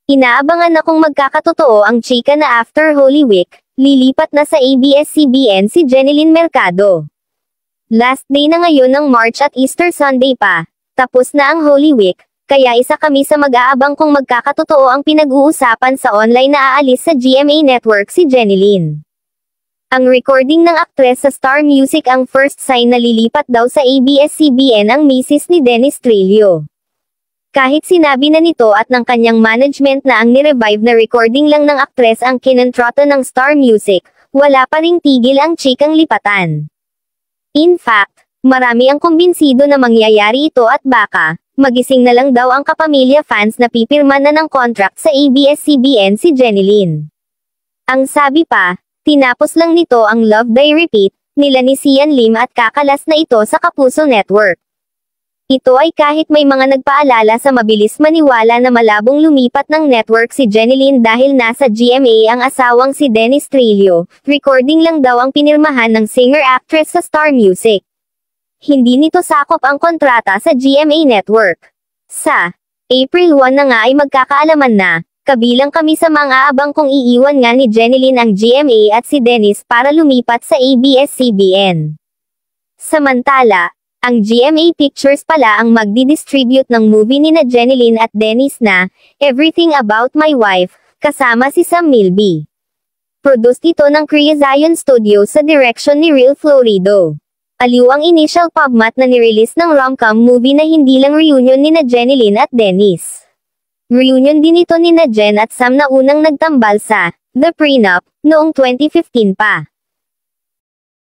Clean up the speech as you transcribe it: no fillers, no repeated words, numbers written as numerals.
Inaabangan na kung magkakatotoo ang chika na after Holy Week, lilipat na sa ABS-CBN si Jeneline Mercado. Last day na ngayon ng March at Easter Sunday pa. Tapos na ang Holy Week, kaya isa kami sa mag-aabang kung magkakatotoo ang pinag-uusapan sa online na aalis sa GMA Network si Jeneline. Ang recording ng aktres sa Star Music ang first sign na lilipat daw sa ABS-CBN ang misis ni Dennis Trillo. Kahit sinabi na nito at ng kanyang management na ang nirevive na recording lang ng aktres ang kinontrata ng Star Music, wala pa ring tigil ang chikang lipatan. In fact, marami ang kumbinsido na mangyayari ito at baka, magising na lang daw ang kapamilya fans na pipirma na ng contract sa ABS-CBN si Jeneline. Ang sabi pa, tinapos lang nito ang Love Die Repeat, nila ni Sian Lim at kakalas na ito sa Kapuso Network. Ito ay kahit may mga nagpaalala sa mabilis maniwala na malabong lumipat ng network si Jeneline dahil nasa GMA ang asawang si Dennis Trillo, recording lang daw ang pinirmahan ng singer-actress sa Star Music. Hindi nito sakop ang kontrata sa GMA Network. Sa April 1 na nga ay magkakaalaman na, kabilang kami sa mga abang kung iiwan nga ni Jeneline ang GMA at si Dennis para lumipat sa ABS-CBN. Samantala, ang GMA Pictures pala ang magdi-distribute ng movie ni na Jeneline at Dennis na Everything About My Wife, kasama si Sam Milby. Produced ito ng Crea Zion Studios sa direction ni Real Florido. Aliw ang initial pubmat na nirelease ng rom-com movie na hindi lang reunion ni na Jeneline at Dennis. Reunion din ito ni na Jen at Sam na unang nagtambal sa The Prenup noong 2015 pa.